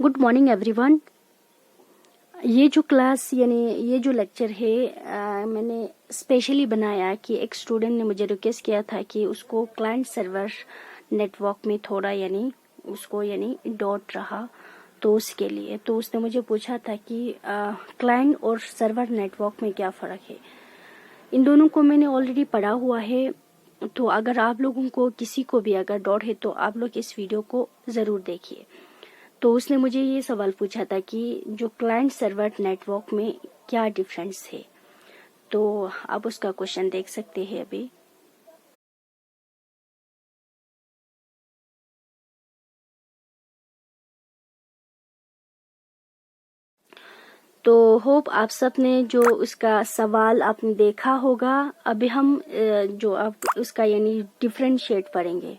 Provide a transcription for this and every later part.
Good morning everyone. ये जो class यानी ये जो लेक्चर है मैंने स्पेशली बनाया कि एक स्टूडेंट ने मुझे रिक्वेस्ट किया था कि उसको क्लाइंट सर्वर नेटवर्क में थोड़ा यानी उसको यानी डॉट रहा तो उसके लिए तो उसने मुझे पूछा था कि क्लाइंट और सर्वर नेटवर्क में क्या फ़र्क है। इन दोनों को मैंने ऑलरेडी पढ़ा हुआ है, तो अगर आप लोगों को किसी को भी अगर डाउट है तो आप लोग इस वीडियो को ज़रूर देखिए। तो उसने मुझे ये सवाल पूछा था कि जो क्लाइंट सर्वर नेटवर्क में क्या डिफरेंस है, तो आप उसका क्वेश्चन देख सकते हैं अभी। तो होप आप सब ने जो उसका सवाल आपने देखा होगा। अभी हम जो आप उसका यानी डिफरेंशिएट पढ़ेंगे।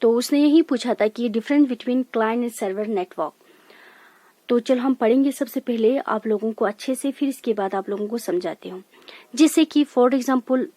तो उसने यही पूछा था कि difference between client and server network. तो चलो हम पढ़ेंगे। सबसे पहले आप लोगों को अच्छे से, फिर इसके बाद आप लोगों को समझाती हूँ। जैसे कि फॉर एग्जांपल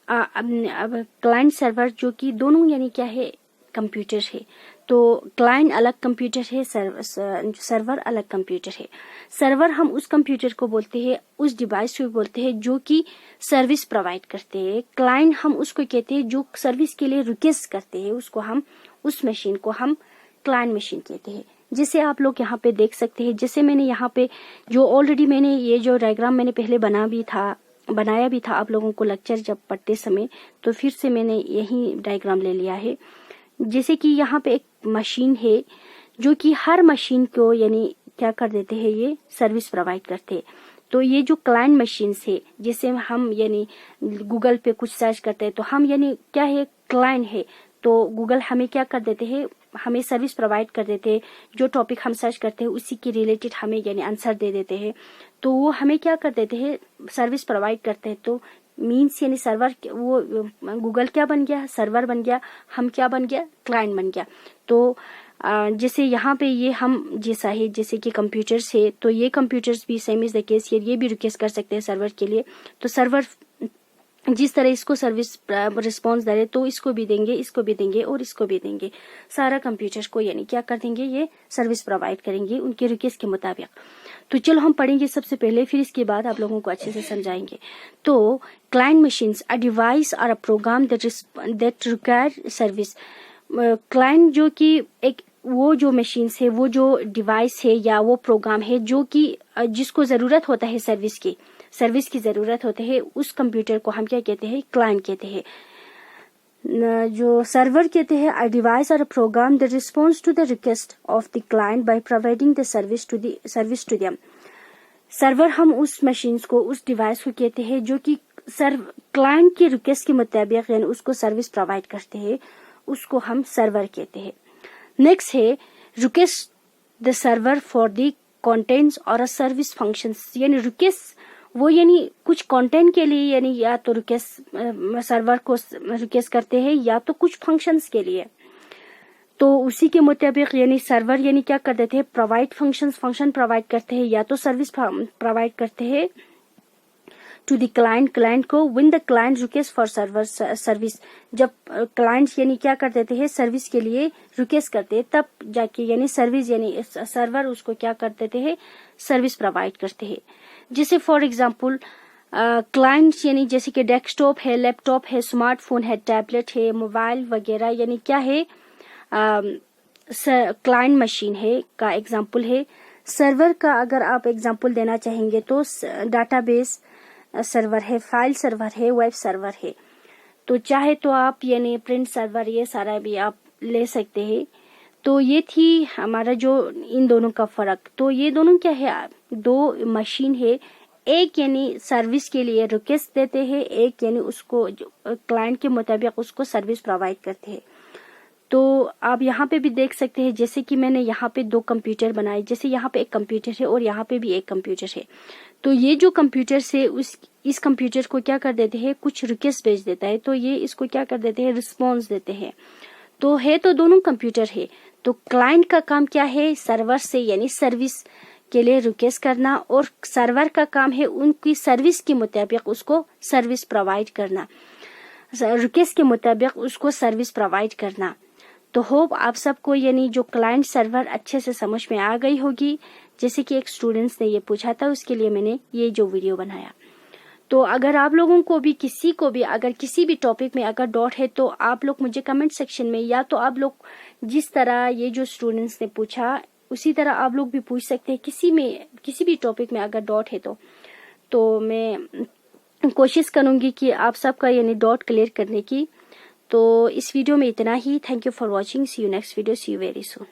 अब क्लाइंट सर्वर जो कि दोनों यानी क्या है, कंप्यूटर है। तो क्लाइंट अलग कंप्यूटर है, सर्वर अलग कंप्यूटर है। सर्वर हम उस कंप्यूटर को बोलते हैं, उस डिवाइस को बोलते हैं जो कि सर्विस प्रोवाइड करते हैं। क्लाइंट हम उसको कहते हैं जो सर्विस के लिए रिक्वेस्ट करते हैं, उसको हम उस मशीन को हम क्लाइंट मशीन कहते हैं। जैसे आप लोग यहाँ पे देख सकते हैं, जैसे मैंने यहाँ पे जो ऑलरेडी मैंने ये जो डायग्राम मैंने पहले बनाया भी था आप लोगों को लेक्चर जब पढ़ते समय, तो फिर से मैंने यही डायग्राम ले लिया है। जैसे कि यहाँ पे एक मशीन है जो कि हर मशीन को यानी क्या कर देते हैं, ये सर्विस प्रोवाइड करते हैं। तो ये जो क्लाइंट मशीन है, जिसे हम यानी गूगल पे कुछ सर्च करते हैं तो हम यानी क्या है, क्लाइंट है। तो गूगल हमें क्या कर देते हैं, हमें सर्विस प्रोवाइड कर देते हैं। जो टॉपिक हम सर्च करते हैं उसी के रिलेटेड हमें यानी आंसर दे देते हैं। तो वो हमें क्या कर देते हैं, सर्विस प्रोवाइड करते हैं। तो मीन्स यानी सर्वर, वो गूगल क्या बन गया, सर्वर बन गया। हम क्या बन गया, क्लाइंट बन गया। तो जैसे यहाँ पे ये हम जैसा है, जैसे कि कंप्यूटर्स है, तो ये कंप्यूटर्स भी सेम इज द केस, ये भी रिक्वेस्ट कर सकते हैं सर्वर के लिए। तो सर्वर जिस तरह इसको सर्विस रिस्पॉन्स दे रहे तो इसको भी देंगे, इसको भी देंगे और इसको भी देंगे। सारा कंप्यूटर को यानी क्या कर देंगे, ये सर्विस प्रोवाइड करेंगे उनके रिक्वेस्ट के मुताबिक। तो चलो हम पढ़ेंगे सबसे पहले, फिर इसके बाद आप लोगों को अच्छे से समझाएंगे। तो क्लाइंट मशीन्स अ डिवाइस और a program that require service. Client जो कि एक वो जो मशीन्स है, वो जो डिवाइस है या वो प्रोग्राम है जो कि जिसको जरूरत होता है सर्विस की जरूरत होती है, उस कंप्यूटर को हम क्या कहते हैं, क्लाइंट कहते हैं। जो सर्वर कहते हैं अ डिवाइस और program that response to the request of the client by providing the service to them. Server हम उस मशीन्स को, उस डिवाइस को कहते हैं जो कि क्लाइंट की रिक्वेस्ट के मुताबिक यानी उसको सर्विस प्रोवाइड करते हैं, उसको हम सर्वर कहते हैं। नेक्स्ट है request the server for the contents और सर्विस फंक्शंस। यानी रिक्वेस्ट वो यानी कुछ कंटेंट के लिए यानी या तो रिक्वेस्ट सर्वर को रिक्वेस्ट करते हैं या तो कुछ फंक्शंस के लिए। तो उसी के मुताबिक यानी सर्वर यानी क्या कर देते हैं, प्रोवाइड फंक्शन प्रोवाइड करते हैं या तो सर्विस प्रोवाइड करते हैं टू द क्लाइंट को। When the client request for service, जब क्लाइंट यानी क्या कर देते हैं, सर्विस के लिए रिक्वेस्ट करते हैं, तब जाके यानी सर्विस यानी सर्वर उसको क्या कर देते हैं, सर्विस प्रोवाइड करते हैं। जैसे फॉर एग्जांपल क्लाइंट्स यानी जैसे कि डेस्कटॉप है, लैपटॉप है, स्मार्टफोन है, टैबलेट है, मोबाइल वगैरह यानी क्या है, क्लाइंट मशीन है का एग्जांपल है। सर्वर का अगर आप एग्जांपल देना चाहेंगे तो डाटाबेस सर्वर है, फाइल सर्वर है, वेब सर्वर है। तो चाहे तो आप यानी प्रिंट सर्वर, ये सारा भी आप ले सकते हैं। तो ये थी हमारा जो इन दोनों का फर्क। तो ये दोनों क्या है, दो मशीन है। एक यानी सर्विस के लिए रिक्वेस्ट देते हैं, एक यानी उसको क्लाइंट के मुताबिक उसको सर्विस प्रोवाइड करते हैं। तो आप यहाँ पे भी देख सकते हैं, जैसे कि मैंने यहाँ पे दो कंप्यूटर बनाए। जैसे यहाँ पे एक कंप्यूटर है और यहाँ पे भी एक कंप्यूटर है। तो ये जो कंप्यूटर से इस कंप्यूटर को क्या कर देते हैं, कुछ रिक्वेस्ट भेज देता है, तो ये इसको क्या कर देते हैं, रिस्पॉन्स देते हैं। तो है तो दोनों कंप्यूटर है। तो क्लाइंट का काम क्या है, सर्वर से यानी सर्विस के लिए रिक्वेस्ट करना, और सर्वर का काम है उनकी सर्विस के मुताबिक उसको सर्विस प्रोवाइड करना, रिक्वेस्ट के मुताबिक उसको सर्विस प्रोवाइड करना। تو ہوپ آپ سب کو یعنی جو کلائنٹ سرور اچھے سے سمجھ میں آ گئی ہوگی. جیسے کہ ایک اسٹوڈنٹس نے یہ پوچھا تھا، اس کے لیے میں نے یہ جو ویڈیو بنایا. تو اگر آپ لوگوں کو بھی اگر کسی بھی ٹاپک میں اگر ڈاؤٹ ہے تو آپ لوگ مجھے کمنٹ سیکشن میں، یا تو آپ لوگ جس طرح یہ جو اسٹوڈنٹس نے پوچھا اسی طرح آپ لوگ بھی پوچھ سکتے ہیں. کسی بھی ٹاپک میں اگر ڈاؤٹ ہے تو میں کوشش کروں گی کہ آپ سب کا یعنی ڈاؤٹ کلیئر کرنے کی. تو اس ویڈیو میں اتنا ہی. Thank you for watching. See you next video. See you very soan.